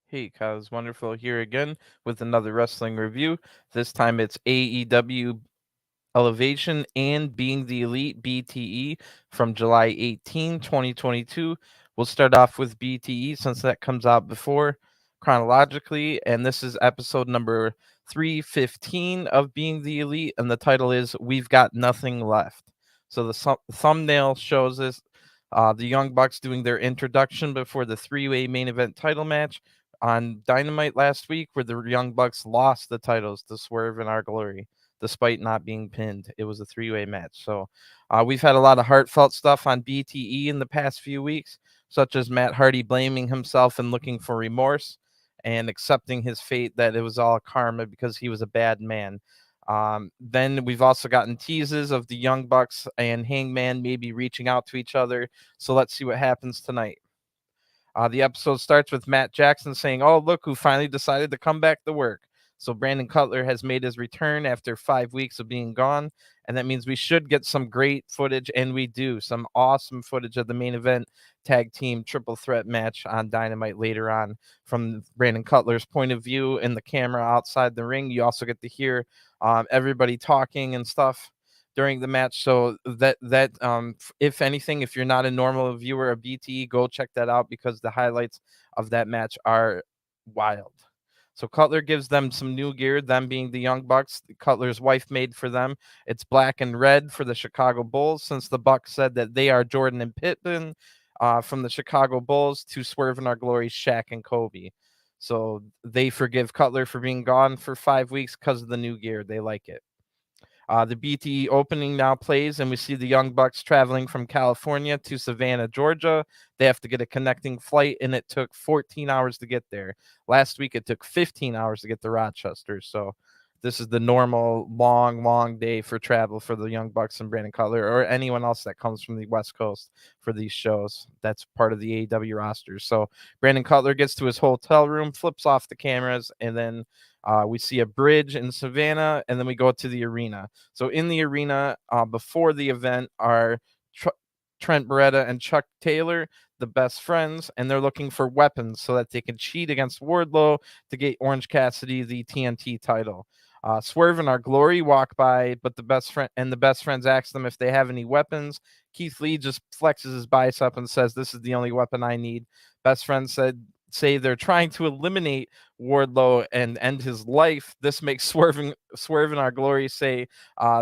Hey, Kyle, wonderful here again with another wrestling review. This time it's AEW Elevation and Being the Elite BTE from July 18, 2022. We'll start off with BTE since that comes out before chronologically, and this is episode number 315 of Being the Elite, and the title is We've Got Nothing Left. So the thumbnail shows us the Young Bucks doing their introduction before the three-way main event title match on Dynamite last week, where the Young Bucks lost the titles to Swerve and Our Glory despite not being pinned. It was a three-way match. So we've had a lot of heartfelt stuff on BTE in the past few weeks, such as Matt Hardy blaming himself and looking for remorse and accepting his fate that it was all karma because he was a bad man. Then we've also gotten teases of the Young Bucks and Hangman maybe reaching out to each other. So let's see what happens tonight. The episode starts with Matt Jackson saying, "Oh, look who finally decided to come back to work." So Brandon Cutler has made his return after 5 weeks of being gone, and that means we should get some great footage, and we do some awesome footage of the main event tag team triple threat match on Dynamite later on from Brandon Cutler's point of view in the camera outside the ring. You also get to hear everybody talking and stuff during the match. So if anything, if you're not a normal viewer of BTE, go check that out because the highlights of that match are wild. So Cutler gives them some new gear, them being the Young Bucks. Cutler's wife made for them. It's black and red for the Chicago Bulls, since the Bucks said that they are Jordan and Pippen from the Chicago Bulls to Swerve in Our Glory, Shaq and Kobe. So they forgive Cutler for being gone for 5 weeks because of the new gear. They like it. The BTE opening now plays, and we see the Young Bucks traveling from California to Savannah, Georgia. They have to get a connecting flight, and it took 14 hours to get there. Last week, it took 15 hours to get to Rochester. So this is the normal long day for travel for the Young Bucks and Brandon Cutler or anyone else that comes from the West Coast for these shows. That's part of the AEW roster. So Brandon Cutler gets to his hotel room, flips off the cameras, and then we see a bridge in Savannah, and then we go to the arena. So in the arena, before the event, are Trent Beretta and Chuck Taylor, the best friends, and they're looking for weapons so that they can cheat against Wardlow to get Orange Cassidy the TNT title. Swerve and Our Glory walk by, but the best friends ask them if they have any weapons. Keith Lee just flexes his bicep and says, "This is the only weapon I need." Best friends say they're trying to eliminate Wardlow and end his life. This makes Swerve and Our Glory say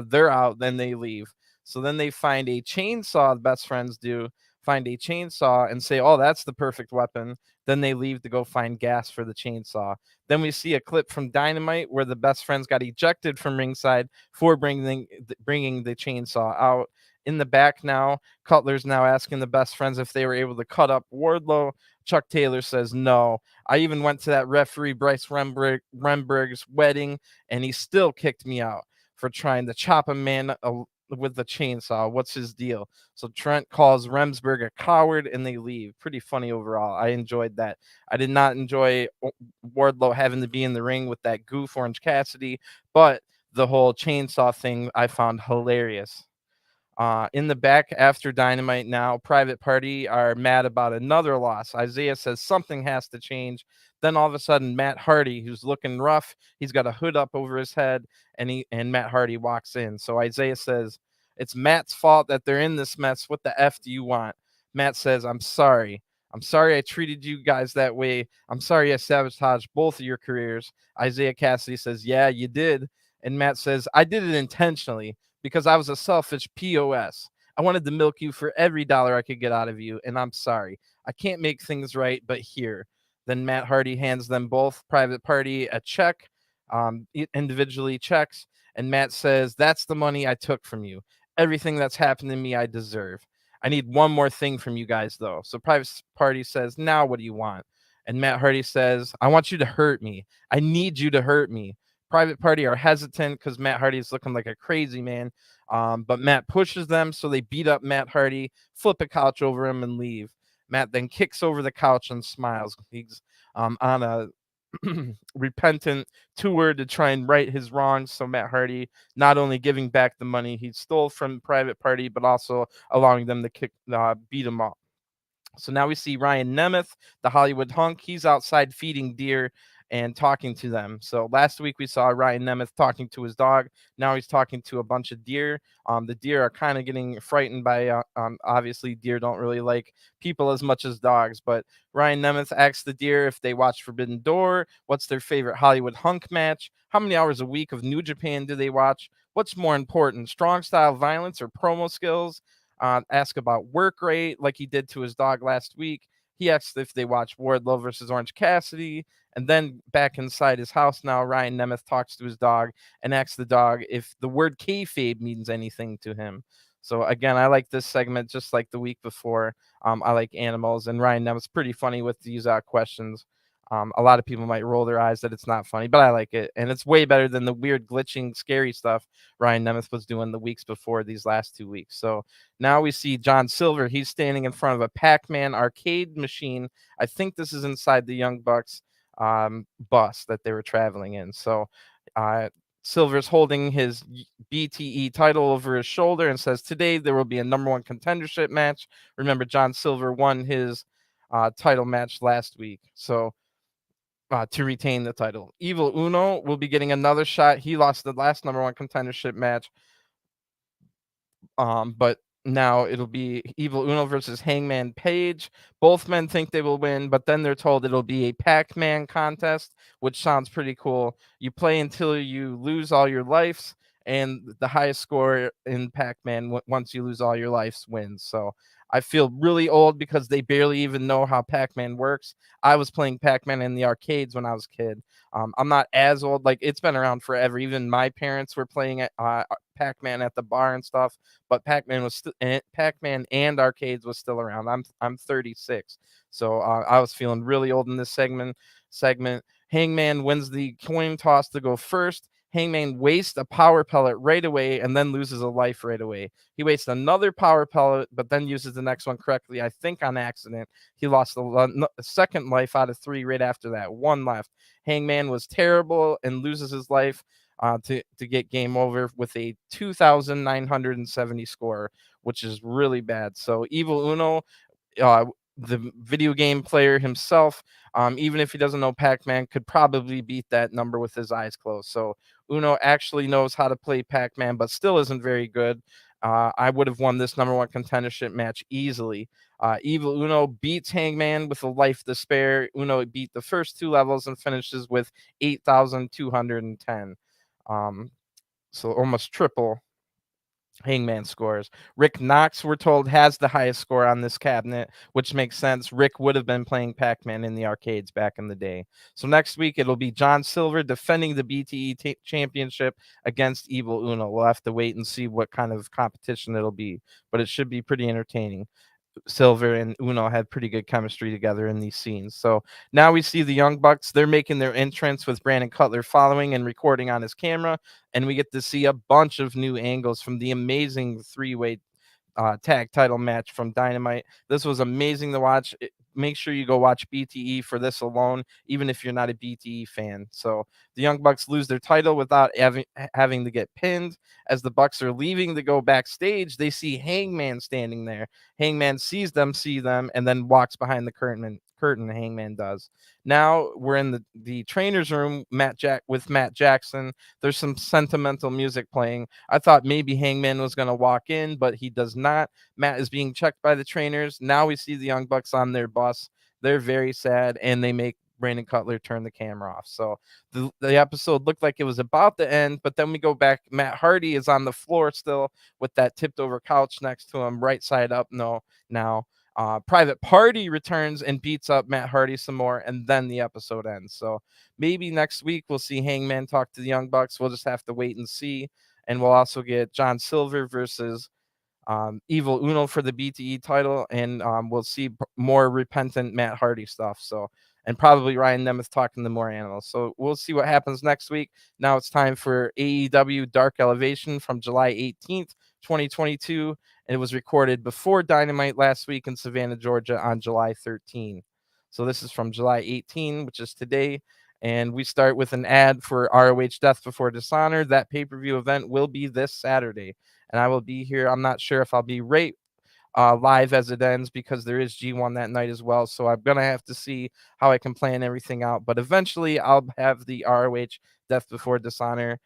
they're out, then they leave. So then they find a chainsaw, the best friends do, find a chainsaw and say, "Oh, that's the perfect weapon." Then they leave to go find gas for the chainsaw. Then we see a clip from Dynamite where the best friends got ejected from ringside for bringing the chainsaw out. In the back now, Cutler's now asking the best friends if they were able to cut up Wardlow. Chuck Taylor says no. I even went to that referee Bryce Remberg's wedding, and he still kicked me out for trying to chop a man with the chainsaw. What's his deal? So Trent calls Remsburg a coward, and they leave. Pretty funny overall. I enjoyed that. I did not enjoy Wardlow having to be in the ring with that goof Orange Cassidy, but the whole chainsaw thing I found hilarious. In the back after Dynamite now, Private Party are mad about another loss. Isaiah says something has to change. Then all of a sudden, Matt Hardy, who's looking rough, he's got a hood up over his head, and Matt Hardy walks in. So Isaiah says, "It's Matt's fault that they're in this mess. What the F do you want?" Matt says, "I'm sorry. I'm sorry I treated you guys that way. I'm sorry I sabotaged both of your careers." Isaiah Cassidy says, "Yeah, you did." And Matt says, "I did it intentionally because I was a selfish POS. I wanted to milk you for every dollar I could get out of you, and I'm sorry. I can't make things right, but here." Then Matt Hardy hands them both, Private Party, a check, individually checks, and Matt says, "That's the money I took from you. Everything that's happened to me, I deserve. I need one more thing from you guys, though." So Private Party says, "Now what do you want?" And Matt Hardy says, "I want you to hurt me. I need you to hurt me." Private Party are hesitant because Matt Hardy is looking like a crazy man. But Matt pushes them, so they beat up Matt Hardy, flip a couch over him, and leave. Matt then kicks over the couch and smiles. He's on a repentant tour to try and right his wrongs. So Matt Hardy not only giving back the money he stole from Private Party, but also allowing them to beat him up. So now we see Ryan Nemeth, the Hollywood hunk. He's outside feeding deer and talking to them. So last week we saw Ryan Nemeth talking to his dog. Now he's talking to a bunch of deer. The deer are kind of getting frightened by, obviously, deer don't really like people as much as dogs. But Ryan Nemeth asks the deer if they watch Forbidden Door, what's their favorite Hollywood hunk match, how many hours a week of New Japan do they watch, what's more important, strong style violence or promo skills? Ask about work rate, like he did to his dog last week. He asked if they watch Wardlow versus Orange Cassidy. And then back inside his house now, Ryan Nemeth talks to his dog and asks the dog if the word kayfabe means anything to him. So again, I like this segment just like the week before. I like animals, and Ryan Nemeth's pretty funny with these questions. A lot of people might roll their eyes that it's not funny, but I like it, and it's way better than the weird, glitching, scary stuff Ryan Nemeth was doing the weeks before these last 2 weeks. So now we see John Silver. He's standing in front of a Pac-Man arcade machine. I think this is inside the Young Bucks bus that they were traveling in. So uh, Silver's holding his BTE title over his shoulder and says, "Today there will be a number one contendership match." Remember, John Silver won his title match last week. So to retain the title. Evil Uno will be getting another shot. He lost the last number one contendership match, but now it'll be Evil Uno versus Hangman Page. Both men think they will win, but then they're told it'll be a Pac-Man contest, which sounds pretty cool. You play until you lose all your lives, and the highest score in Pac-Man once you lose all your lives wins. So I feel really old because they barely even know how Pac-Man works. I was playing Pac-Man in the arcades when I was a kid. I'm not as old, like it's been around forever. Even my parents were playing Pac-Man at the bar and stuff, but Pac-Man was Pac-Man and arcades was still around. I'm 36, so I was feeling really old in this segment. Hangman wins the coin toss to go first. Hangman wastes a power pellet right away and then loses a life right away. He wastes another power pellet, but then uses the next one correctly, I think on accident. He lost the second life out of 3 right after that. 1 left. Hangman was terrible and loses his life to get game over with a 2,970 score, which is really bad. So Evil Uno, uh, the video game player himself, even if he doesn't know Pac-Man, could probably beat that number with his eyes closed. So Uno actually knows how to play Pac-Man, but still isn't very good. I would have won this number one contendership match easily. Evil Uno beats Hangman with a life to spare. Uno beat the first 2 levels and finishes with 8,210. Um, so almost triple Hangman scores. Rick Knox, we're told, has the highest score on this cabinet, which makes sense. Rick would have been playing Pac-Man in the arcades back in the day. So next week, it'll be John Silver defending the BTE championship against Evil Uno. We'll have to wait and see what kind of competition it'll be, but it should be pretty entertaining. Silver and Uno had pretty good chemistry together in these scenes. So now we see the Young Bucks. They're making their entrance with Brandon Cutler following and recording on his camera. And we get to see a bunch of new angles from the amazing 3-way tag title match from Dynamite. This was amazing to watch. Make sure you go watch BTE for this alone, even if you're not a BTE fan. So the Young Bucks lose their title without having to get pinned. As the Bucks are leaving to go backstage, they see Hangman standing there. Hangman sees them, and then walks behind the curtain. Hangman does. Now we're in the trainer's room. With Matt Jackson. There's some sentimental music playing. I thought maybe Hangman was going to walk in, but he does not. Matt is being checked by the trainers. Now we see the Young Bucks on their bus. They're very sad, and they make Brandon Cutler turn the camera off. So the episode looked like it was about to end, but then we go back. Matt Hardy is on the floor still with that tipped over couch next to him, right side up. No, now. Private Party returns and beats up Matt Hardy some more, and then the episode ends. So maybe next week we'll see Hangman talk to the Young Bucks. We'll just have to wait and see. And we'll also get John Silver versus Evil Uno for the BTE title, and we'll see more repentant Matt Hardy stuff. So, and probably Ryan Nemeth talking to more animals. So we'll see what happens next week. Now it's time for AEW Dark Elevation from July 18th, 2022. And it was recorded before Dynamite last week in Savannah, Georgia on July 13. So this is from July 18, which is today. And we start with an ad for ROH Death Before Dishonor. That pay-per-view event will be this Saturday, and I will be here. I'm not sure if I'll be right live as it ends because there is G1 that night as well. So I'm gonna have to see how I can plan everything out. But eventually, I'll have the ROH Death Before Dishonor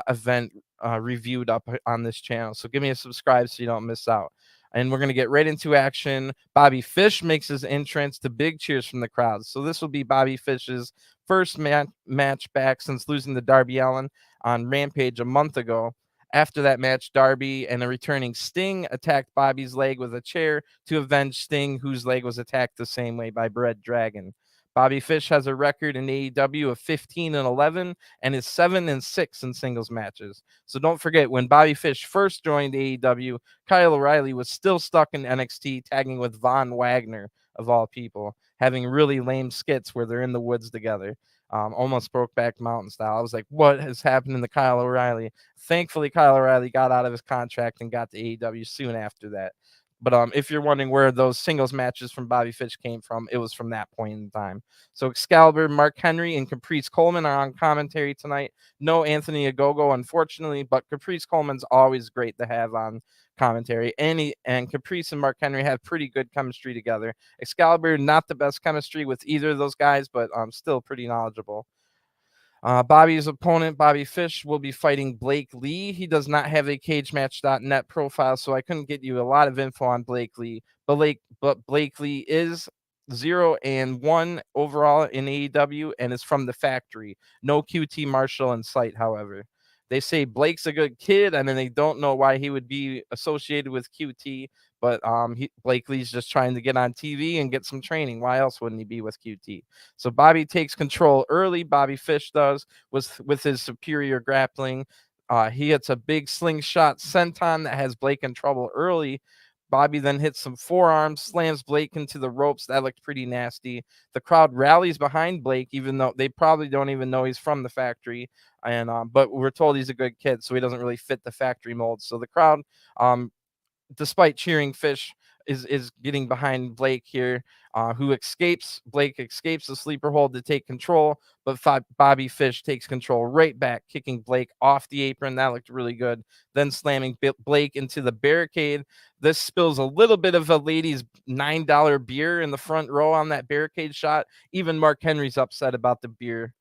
event reviewed up on this channel. So give me a subscribe so you don't miss out. And we're going to get right into action. Bobby Fish makes his entrance to big cheers from the crowd. So this will be Bobby Fish's first match back since losing to Darby Allin on Rampage a month ago. After that match, Darby and a returning Sting attacked Bobby's leg with a chair to avenge Sting, whose leg was attacked the same way by Red Dragon. Bobby Fish has a record in AEW of 15-11 and is 7-6 in singles matches. So don't forget, when Bobby Fish first joined AEW, Kyle O'Reilly was still stuck in NXT, tagging with Von Wagner, of all people, having really lame skits where they're in the woods together. Almost Brokeback Mountain style. I was like, what has happened to Kyle O'Reilly? Thankfully, Kyle O'Reilly got out of his contract and got to AEW soon after that. But if you're wondering where those singles matches from Bobby Fish came from, it was from that point in time. So Excalibur, Mark Henry, and Caprice Coleman are on commentary tonight. No Anthony Ogogo, unfortunately, but Caprice Coleman's always great to have on commentary. And Caprice and Mark Henry have pretty good chemistry together. Excalibur, not the best chemistry with either of those guys, but still pretty knowledgeable. Bobby's opponent, Bobby Fish, will be fighting Blake Lee. He does not have a cagematch.net profile, so I couldn't get you a lot of info on Blake Lee. But Blake Lee is 0-1 overall in AEW and is from the factory. No QT Marshall in sight, however. They say Blake's a good kid, and then they don't know why he would be associated with QT. But Blake Lee's just trying to get on TV and get some training. Why else wouldn't he be with QT? So Bobby takes control early. Bobby Fish does with his superior grappling. He hits a big slingshot senton that has Blake in trouble early. Bobby then hits some forearms, slams Blake into the ropes. That looked pretty nasty. The crowd rallies behind Blake, even though they probably don't even know he's from the factory. And but we're told he's a good kid, so he doesn't really fit the factory mold. So the crowd, despite cheering Fish, is getting behind Blake here, who escapes. Blake escapes the sleeper hold to take control, but Bobby Fish takes control right back, kicking Blake off the apron. That looked really good. Then slamming Blake into the barricade. This spills a little bit of a lady's $9 beer in the front row on that barricade shot. Even Mark Henry's upset about the beer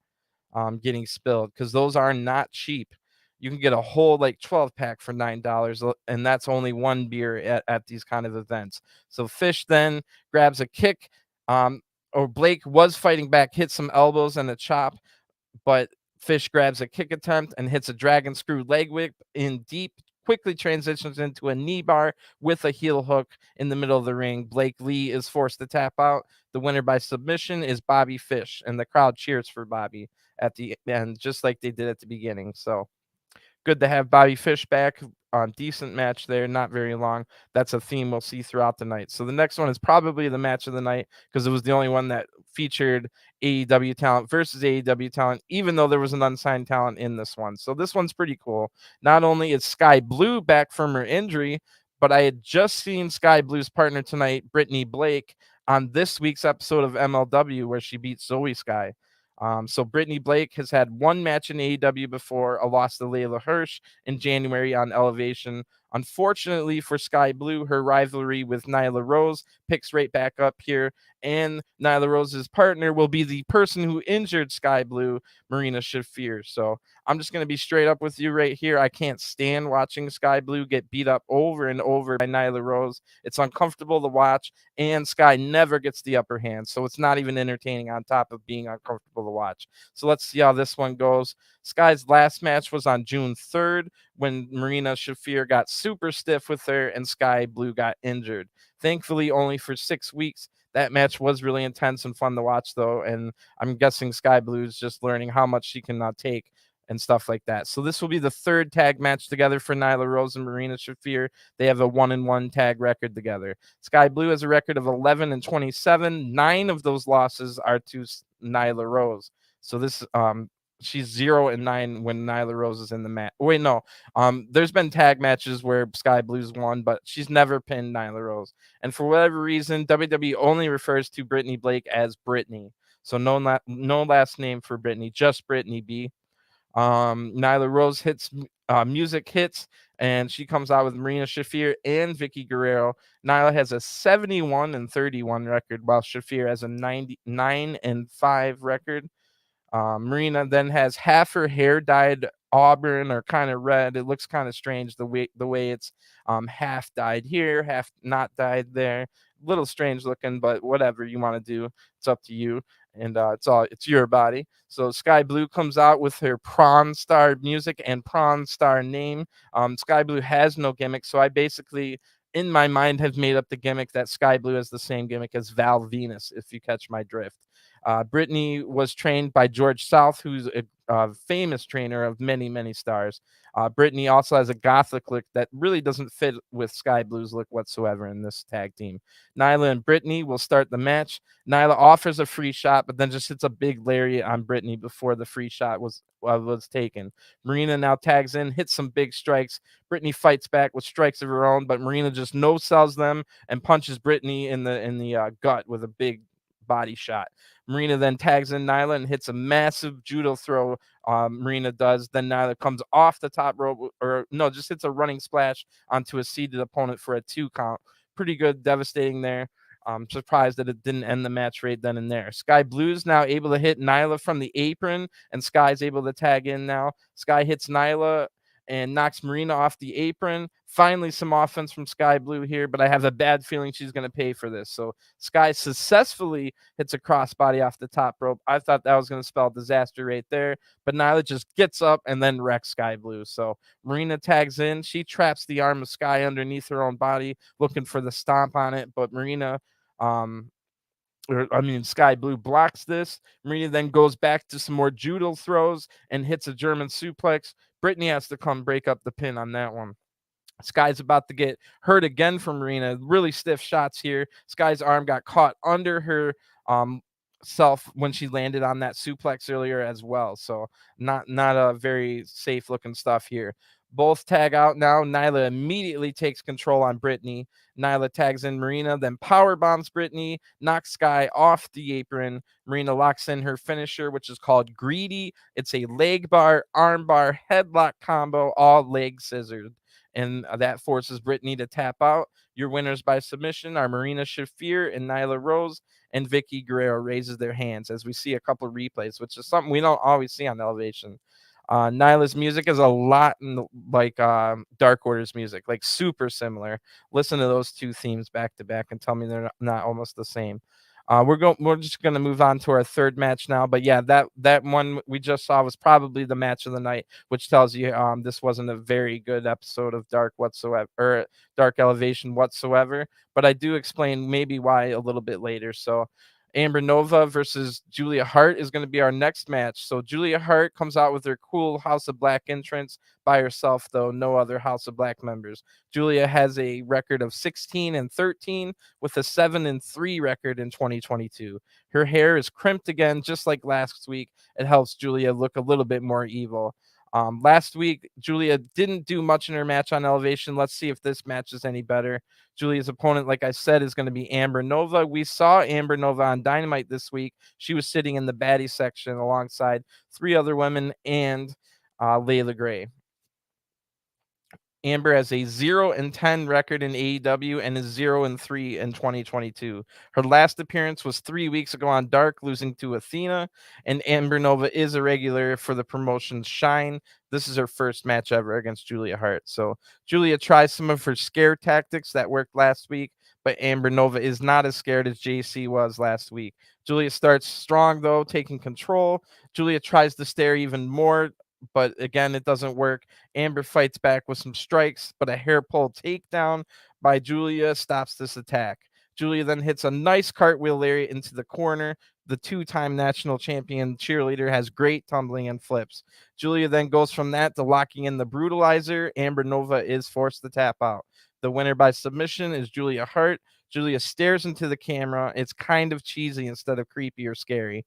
getting spilled because those are not cheap. You can get a whole like 12 pack for $9, and that's only one beer at these kind of events. So Fish then grabs a kick, or Blake was fighting back, hit some elbows and a chop, but Fish grabs a kick attempt and hits a dragon screw leg whip in deep, quickly transitions into a knee bar with a heel hook in the middle of the ring. Blake Lee is forced to tap out. The winner by submission is Bobby Fish, and the crowd cheers for Bobby at the end, just like they did at the beginning. So good to have Bobby Fish back. Decent match there, not very long. That's a theme we'll see throughout the night. So the next one is probably the match of the night because it was the only one that featured AEW talent versus AEW talent, even though there was an unsigned talent in this one. So this one's pretty cool. Not only is Skye Blue back from her injury, but I had just seen Skye Blue's partner tonight, Brittany Blake, on this week's episode of MLW where she beat Zoe Skye. So Brittany Blake has had one match in AEW before, a loss to Layla Hirsch in January on Elevation. Unfortunately for Skye Blue, her rivalry with Nyla Rose picks right back up here, and Nyla Rose's partner will be the person who injured Skye Blue, Marina Shafir. So I'm just going to be straight up with you right here. I can't stand watching Skye Blue get beat up over and over by Nyla Rose. It's uncomfortable to watch, and Skye never gets the upper hand, so it's not even entertaining on top of being uncomfortable to watch. So let's see how this one goes. Skye's last match was on June 3rd when Marina Shafir got super stiff with her and Skye Blue got injured. Thankfully, only for 6 weeks. That match was really intense and fun to watch, though, and I'm guessing Skye Blue is just learning how much she can take and stuff like that. So this will be the third tag match together for Nyla Rose and Marina Shafir. They have a 1-1 tag record together. Skye Blue has a record of 11-27. 9 of those losses are to Nyla Rose. So this she's 0-9 when Nyla Rose is in the match. Wait, no. There's been tag matches where Skye Blue's won, but she's never pinned Nyla Rose. And for whatever reason, WWE only refers to Brittany Blake as Brittany. So no last name for Brittany, just Brittany B. Nyla Rose hits music hits, and she comes out with Marina Shafir and Vickie Guerrero. Nyla has a 71-31 record, while Shafir has a 99-5 record. Marina then has half her hair dyed auburn or kind of red. It looks kind of strange the way it's half dyed here, half not dyed there. Little strange looking, but whatever you want to do, it's up to you. And it's your body. So Sky Blue comes out with her Prawn Star music and Prawn Star name. Sky Blue has no gimmick, so I basically in my mind have made up the gimmick that Sky Blue has the same gimmick as Val Venus, if you catch my drift. Brittany was trained by George South, who's a famous trainer of many, many stars. Brittany also has a gothic look that really doesn't fit with Sky Blue's look whatsoever in this tag team. Nyla and Brittany will start the match. Nyla offers a free shot, but then just hits a big lariat on Brittany before the free shot was taken. Marina now tags in, hits some big strikes. Brittany fights back with strikes of her own, but Marina just no sells them and punches Brittany in the gut with a big body shot. Marina then tags in Nyla and hits a massive judo throw. Marina does. Then Nyla comes off the top rope, or no, just hits a running splash onto a seated opponent for a 2 count. Pretty good, devastating there. I'm surprised that it didn't end the match right then and there. Sky Blue's now able to hit Nyla from the apron, and Sky's able to tag in now. Sky hits Nyla and knocks Marina off the apron. Finally, some offense from Sky Blue here, but I have a bad feeling she's going to pay for this. So Sky successfully hits a crossbody off the top rope. I thought that was going to spell disaster right there, but Nyla just gets up and then wrecks Sky Blue. So Marina tags in. She traps the arm of Sky underneath her own body, looking for the stomp on it, but Marina Sky Blue blocks this. Marina then goes back to some more judo throws and hits a German suplex. Brittany has to come break up the pin on that one. Sky's about to get hurt again from Marina. Really stiff shots here. Sky's arm got caught under her self when she landed on that suplex earlier as well. So not a very safe looking stuff here. Both tag out now. Nyla immediately takes control on Brittany. Nyla tags in Marina, then power bombs Brittany, knocks Skye off the apron. Marina locks in her finisher, which is called Greedy. It's a leg bar, arm bar, headlock combo, all leg scissors. And that forces Brittany to tap out. Your winners by submission are Marina Shafir and Nyla Rose, and Vickie Guerrero raises their hands as we see a couple of replays, which is something we don't always see on Elevation. Nyla's music is a lot like Dark Order's music, like super similar. Listen to those two themes back to back and tell me they're not almost the same. We're just gonna move on to our third match now. But yeah, that one we just saw was probably the match of the night, which tells you this wasn't a very good episode of Dark whatsoever, or Dark Elevation whatsoever. But I do explain maybe why a little bit later. So Amber Nova versus Julia Hart is going to be our next match. So Julia Hart comes out with her cool House of Black entrance by herself, though no other House of Black members. Julia has a record of 16-13 with a 7-3 record in 2022. Her hair is crimped again, just like last week. It helps Julia look a little bit more evil. Last week, Julia didn't do much in her match on Elevation. Let's see if this match is any better. Julia's opponent, like I said, is going to be Amber Nova. We saw Amber Nova on Dynamite this week. She was sitting in the baddie section alongside 3 other women and Layla Gray. Amber has a 0-10 record in AEW and is 0-3 in 2022. Her last appearance was 3 weeks ago on Dark, losing to Athena, and Amber Nova is a regular for the promotion's Shine. This is her first match ever against Julia Hart. So Julia tries some of her scare tactics that worked last week, but Amber Nova is not as scared as JC was last week. Julia starts strong, though, taking control. Julia tries to stare even more, but again, it doesn't work. Amber fights back with some strikes, but a hair pull takedown by Julia stops this attack. Julia then hits a nice cartwheel lariat into the corner. The 2-time national champion cheerleader has great tumbling and flips. Julia then goes from that to locking in the brutalizer. Amber Nova is forced to tap out. The winner by submission is Julia Hart. Julia stares into the camera. It's kind of cheesy instead of creepy or scary.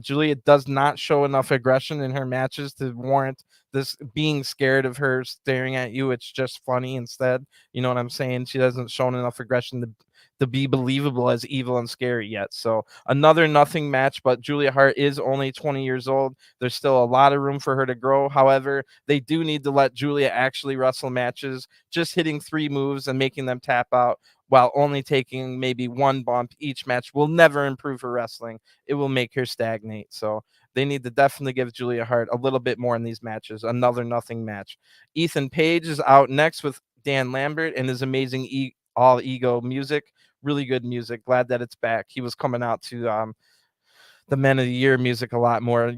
Julia does not show enough aggression in her matches to warrant this being scared of her staring at you. It's just funny instead. You know what I'm saying? She doesn't show enough aggression to be believable as evil and scary yet. So another nothing match, but Julia Hart is only 20 years old. There's still a lot of room for her to grow. However, they do need to let Julia actually wrestle matches. Just hitting 3 moves and making them tap out while only taking maybe 1 bump each match will never improve her wrestling. It will make her stagnate. So they need to definitely give Julia Hart a little bit more in these matches. Another nothing match. Ethan Page is out next with Dan Lambert and his amazing all ego music. Really good music. Glad that it's back. He was coming out to the Men of the Year music a lot more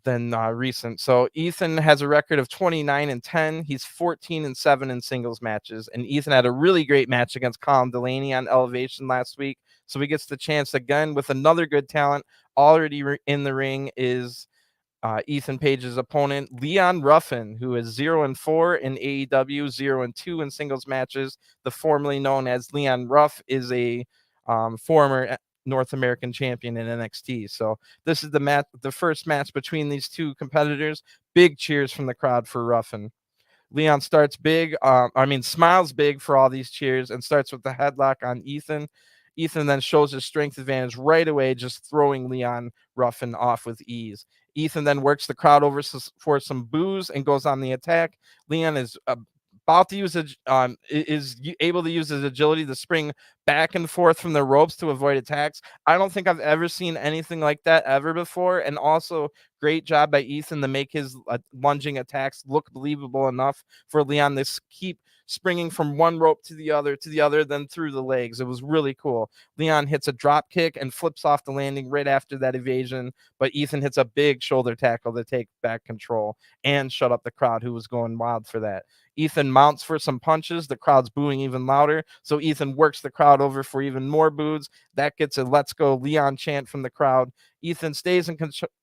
than recent. So Ethan has a record of 29-10. He's 14-7 in singles matches, and Ethan had a really great match against Colin Delaney on Elevation last week. So he gets the chance again with another good talent already in the ring is Ethan Page's opponent, Leon Ruffin, who is 0-4 in AEW, 0-2 in singles matches. The formerly known as Leon Ruff is a former North American champion in NXT. So this is the first match between these two competitors. Big cheers from the crowd for Ruffin. Leon starts big, smiles big for all these cheers and starts with the headlock on Ethan. Ethan then shows his strength advantage right away, just throwing Leon Ruffin off with ease. Ethan then works the crowd over for some boos and goes on the attack. Leon is about to use able to use his agility to spring back and forth from the ropes to avoid attacks. I don't think I've ever seen anything like that ever before. And also, great job by Ethan to make his lunging attacks look believable enough for Leon to keep springing from one rope to the other, then through the legs. It was really cool. Leon hits a drop kick and flips off the landing right after that evasion, but Ethan hits a big shoulder tackle to take back control and shut up the crowd who was going wild for that. Ethan mounts for some punches. The crowd's booing even louder, so Ethan works the crowd over for even more boos. That gets a "Let's go Leon" chant from the crowd. Ethan stays in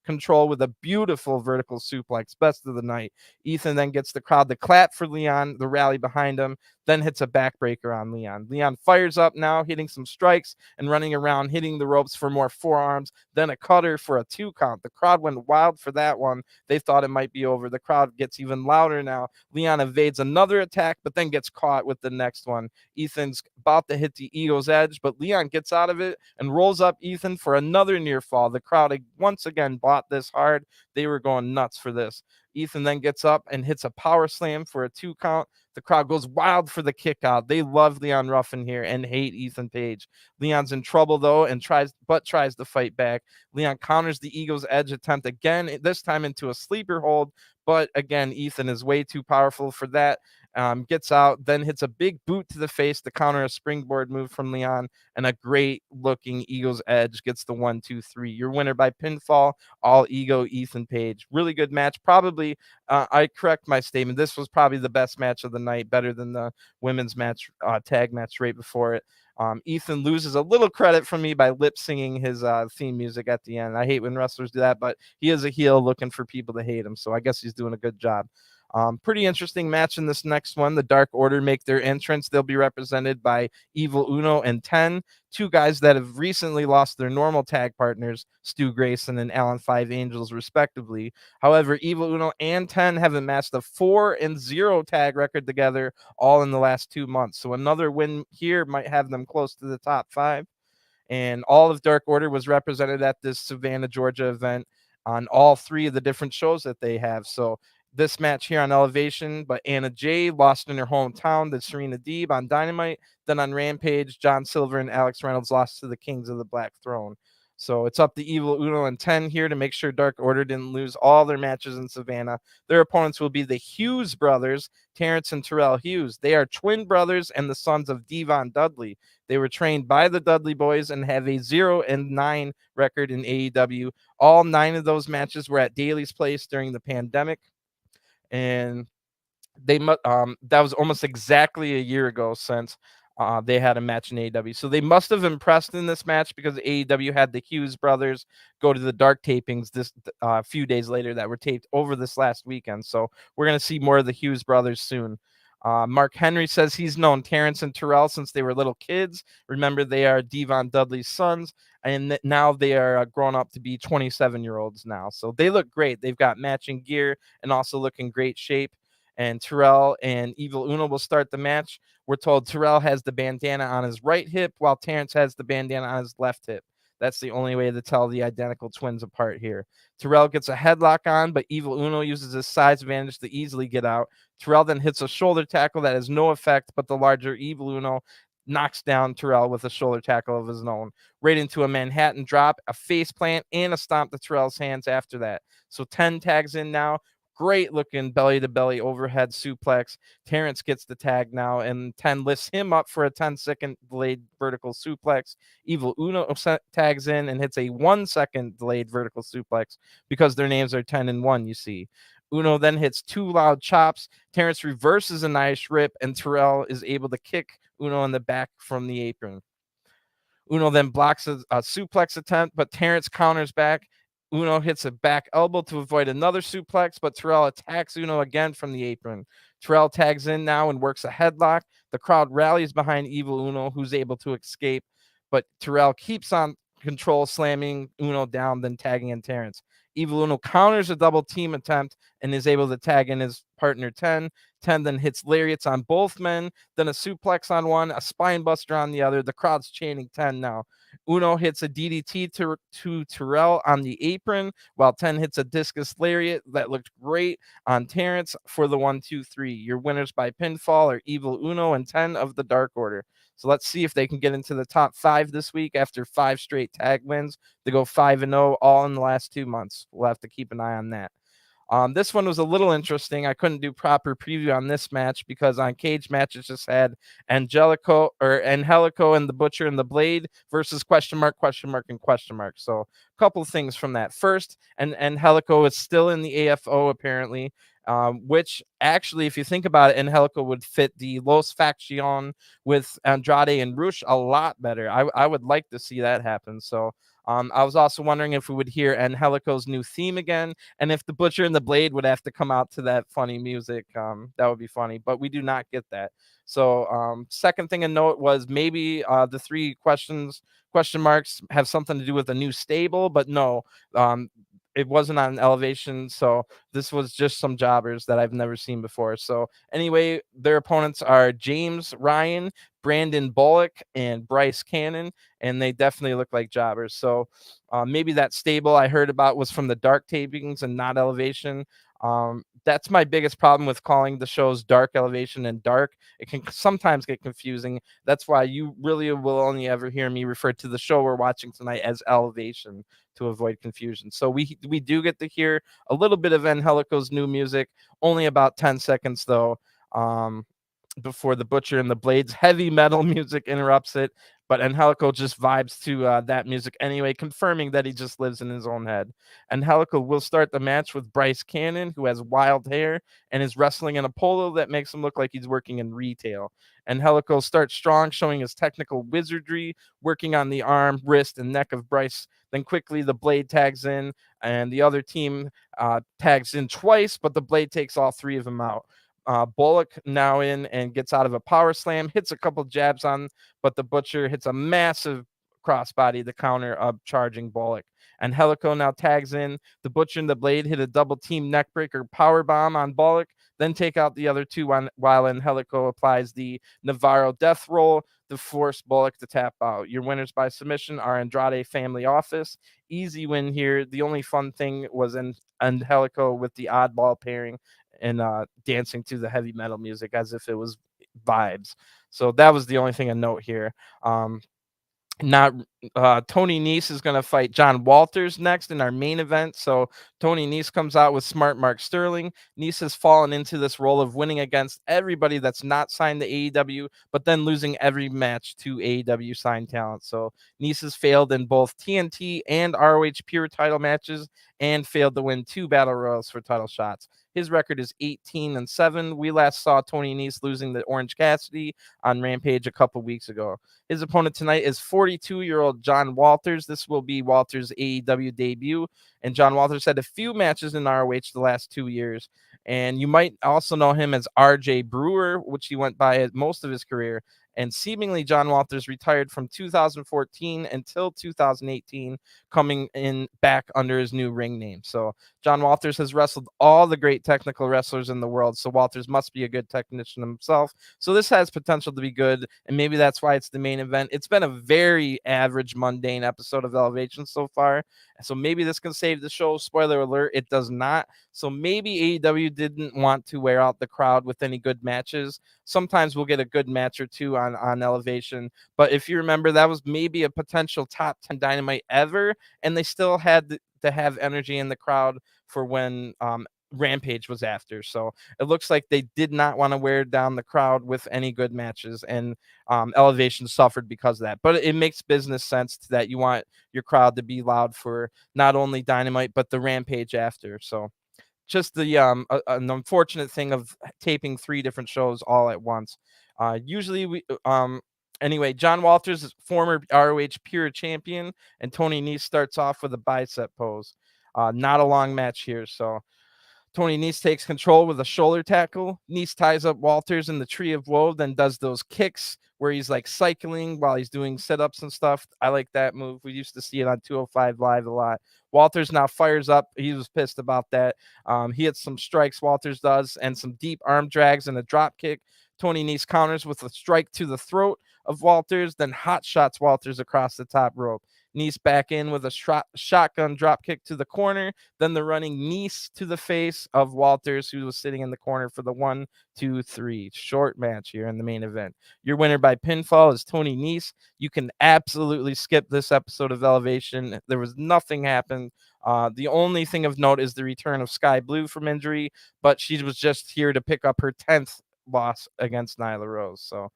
control with a beautiful vertical suplex, best of the night. Ethan then gets the crowd to clap for Leon, the rally behind him, then hits a backbreaker on Leon. Leon fires up now, hitting some strikes and running around, hitting the ropes for more forearms, then a cutter for a 2 count. The crowd went wild for that one. They thought it might be over. The crowd gets even louder now. Leon evades another attack, but then gets caught with the next one. Ethan's about to hit the ego's edge, but Leon gets out of it and rolls up Ethan for another near fall. The crowd once again bought this hard. They were going nuts for this. Ethan then gets up and hits a power slam for a 2 count. The crowd goes wild for the kick out. They love Leon Ruffin here and hate Ethan Page. Leon's in trouble though and tries to fight back. Leon counters the ego's edge attempt again, this time into a sleeper hold, but again, Ethan is way too powerful for that. Gets out, then hits a big boot to the face to counter a springboard move from Leon, and a great looking ego's edge gets the 1, 2, 3. Your winner by pinfall, all ego, Ethan Page. Really good match. Probably, I correct my statement. This was probably the best match of the night, better than the women's match, tag match right before it. Ethan loses a little credit from me by lip singing his theme music at the end. I hate when wrestlers do that, but he is a heel looking for people to hate him, so I guess he's doing a good job. Pretty interesting match in this next one. The Dark Order make their entrance. They'll be represented by Evil Uno and 10, 2 guys that have recently lost their normal tag partners, Stu Grayson and Alan 5 Angels, respectively. However, Evil Uno and 10 have amassed a 4-0 tag record together, all in the last 2 months. So another win here might have them close to the top 5. And all of Dark Order was represented at this Savannah, Georgia event on all 3 of the different shows that they have. So this match here on Elevation, but Anna Jade lost in her hometown to Serena Deeb on Dynamite. Then on Rampage, John Silver and Alex Reynolds lost to the Kings of the Black Throne. So it's up to Evil Uno and 10 here to make sure Dark Order didn't lose all their matches in Savannah. Their opponents will be the Hughes brothers, Terrence and Terrell Hughes. They are twin brothers and the sons of Devon Dudley. They were trained by the Dudley Boys and have a 0-9 record in AEW. All 9 of those matches were at Daly's Place during the pandemic. And that was almost exactly a year ago since they had a match in AEW. So they must have impressed in this match because AEW had the Hughes brothers go to the dark tapings this few days later that were taped over this last weekend. So we're going to see more of the Hughes brothers soon. Mark Henry says he's known Terrence and Terrell since they were little kids. Remember, they are Devon Dudley's sons, and now they are grown up to be 27-year-olds now. So they look great. They've got matching gear and also look in great shape. and Terrell and Evil Uno will start the match. We're told Terrell has the bandana on his right hip while Terrence has the bandana on his left hip. That's the only way to tell the identical twins apart here. Terrell gets a headlock on, but Evil Uno uses his size advantage to easily get out. Terrell then hits a shoulder tackle that has no effect, but the larger Evil Uno knocks down Terrell with a shoulder tackle of his own, right into a Manhattan drop, a face plant, and a stomp to Terrell's hands after that. So 10 tags in now. Great looking belly to belly overhead suplex. Terrence gets the tag now, and 10 lifts him up for a 10-second delayed vertical suplex. Evil Uno tags in and hits a 1-second delayed vertical suplex because their names are 10 and 1, you see. Uno then hits 2 loud chops. Terrence reverses a nice rip, and Terrell is able to kick Uno in the back from the apron. Uno then blocks a suplex attempt, but Terrence counters back. Uno hits a back elbow to avoid another suplex, but Terrell attacks Uno again from the apron. Terrell tags in now and works a headlock. The crowd rallies behind Evil Uno, who's able to escape, but Terrell keeps on control, slamming Uno down, then tagging in Terrence. Evil Uno counters a double team attempt and is able to tag in his partner 10. 10 then hits lariats on both men, then a suplex on one, a spine buster on the other. The crowd's chanting 10 now. Uno hits a DDT to Terrell on the apron, while 10 hits a discus lariat that looked great on Terrence for the 1-2-3. Your winners by pinfall are Evil Uno and 10 of the Dark Order. So let's see if they can get into the top 5 this week after 5 straight tag wins. They go 5-0 all in the last 2 months. We'll have to keep an eye on that. This one was a little interesting. I couldn't do proper preview on this match because on Cage Matches just had Angelico and the Butcher and the Blade versus question mark, and question mark. So a couple of things from that. First, and Angelico is still in the AFO apparently, which actually, if you think about it, Angelico would fit the Los Faction with Andrade and Rush a lot better. I would like to see that happen. So I was also wondering if we would hear Angelico's new theme again, and if the Butcher and the Blade would have to come out to that funny music. That would be funny, but we do not get that. So second thing to note was maybe the 3 question marks have something to do with a new stable, but no, it wasn't on Elevation. So this was just some jobbers that I've never seen before. So anyway, their opponents are James Ryan, Brandon Bullock, and Bryce Cannon, and they definitely look like jobbers. So maybe that stable I heard about was from the Dark tapings and not Elevation. That's my biggest problem with calling the shows Dark Elevation and Dark. It can sometimes get confusing. That's why you really will only ever hear me refer to the show we're watching tonight as Elevation to avoid confusion. So we do get to hear a little bit of Angelico's new music, only about 10 seconds though. Before the Butcher and the Blade's heavy metal music interrupts it. But Angelico just vibes to that music anyway, confirming that he just lives in his own head. Angelico will start the match with Bryce Cannon, who has wild hair and is wrestling in a polo that makes him look like he's working in retail. Angelico starts strong, showing his technical wizardry, working on the arm, wrist, and neck of Bryce. Then quickly the Blade tags in, and the other team tags in twice, but the Blade takes all 3 of them out. Bullock now in and gets out of a power slam, hits a couple jabs on, but the Butcher hits a massive crossbody to counter up charging Bullock. Angelico now tags in. The Butcher and the Blade hit a double team neckbreaker power bomb on Bullock, then take out the other 2 while Angelico applies the Navarro death roll to force Bullock to tap out. Your winners by submission are Andrade Family Office. Easy win here. The only fun thing was in Angelico with the oddball pairing and dancing to the heavy metal music as if it was vibes. So that was the only thing I note here. Not Tony Nese is going to fight John Walters next in our main event. So Tony Nese comes out with Smart Mark Sterling. Nese has fallen into this role of winning against everybody that's not signed to AEW, but then losing every match to AEW signed talent. So Nese has failed in both TNT and ROH Pure title matches and failed to win 2 battle royals for title shots. His record is 18-7. We last saw Tony Nese losing to Orange Cassidy on Rampage a couple weeks ago. His opponent tonight is 42-year-old John Walters. This will be Walters' AEW debut. And John Walters had a few matches in ROH the last 2 years. And you might also know him as RJ Brewer, which he went by most of his career. and seemingly John Walters retired from 2014 until 2018, coming in back under his new ring name. So John Walters has wrestled all the great technical wrestlers in the world, so Walters must be a good technician himself. So this has potential to be good, and maybe that's why it's the main event. It's been a very average, mundane episode of Elevation so far, so maybe this can save the show. Spoiler alert, it does not. So maybe AEW didn't want to wear out the crowd with any good matches. Sometimes we'll get a good match or two on Elevation, but if you remember, that was maybe a potential top 10 Dynamite ever, and they still had to have energy in the crowd for when Rampage was after. So it looks like they did not want to wear down the crowd with any good matches, and Elevation suffered because of that. But it makes business sense that you want your crowd to be loud for not only Dynamite but the Rampage after. So just the an unfortunate thing of taping 3 different shows all at once. Usually we anyway, John Walters is former ROH Pure champion, and Tony Nese starts off with a bicep pose. Not a long match here, so Tony Nese takes control with a shoulder tackle. Nese ties up Walters in the Tree of Woe, then does those kicks where he's like cycling while he's doing sit-ups and stuff. I like that move. We used to see it on 205 Live a lot. Walters now fires up. He was pissed about that. He hits some strikes, Walters does, and some deep arm drags and a drop kick. Tony Nese counters with a strike to the throat of Walters, then hot shots Walters across the top rope. Nese back in with a shotgun drop kick to the corner, then the running Nese to the face of Walters, who was sitting in the corner for the 1, 2, 3 short match here in the main event. Your winner by pinfall is Tony Nese. You can absolutely skip this episode of Elevation. There was nothing happened. The only thing of note is the return of Skye Blue from injury, but she was just here to pick up her 10th loss against Nyla Rose. So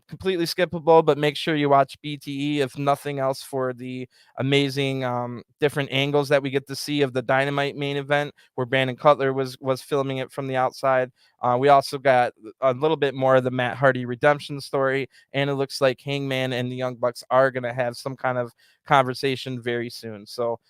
completely skippable, but make sure you watch BTE, if nothing else, for the amazing different angles that we get to see of the Dynamite main event where Brandon Cutler was filming it from the outside. We also got a little bit more of the Matt Hardy redemption story, and it looks like Hangman and the Young Bucks are going to have some kind of conversation very soon. So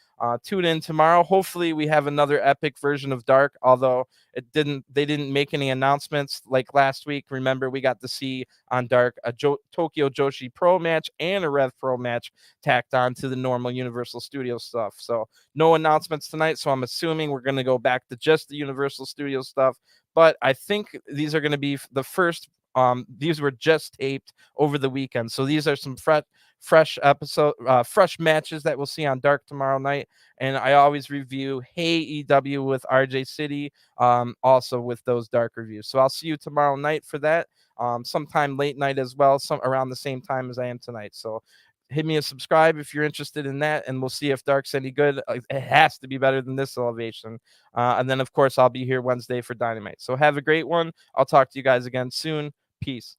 tune in tomorrow. Hopefully we have another epic version of Dark, although they didn't make any announcements like last week. Remember, we got to see on Dark a Tokyo Joshi Pro match and a Rev Pro match tacked on to the normal Universal Studio stuff. So no announcements tonight, so I'm assuming we're going to go back to just the Universal Studio stuff. But I think these are going to be the first. These were just taped over the weekend, so these are some fresh matches that we'll see on Dark tomorrow night. And I always review Hey EW with RJ City, also with those Dark reviews. So I'll see you tomorrow night for that, sometime late night as well, some around the same time as I am tonight. So hit me a subscribe if you're interested in that, and we'll see if Dark's any good. It has to be better than this Elevation. And then, of course, I'll be here Wednesday for Dynamite. So have a great one. I'll talk to you guys again soon. Peace.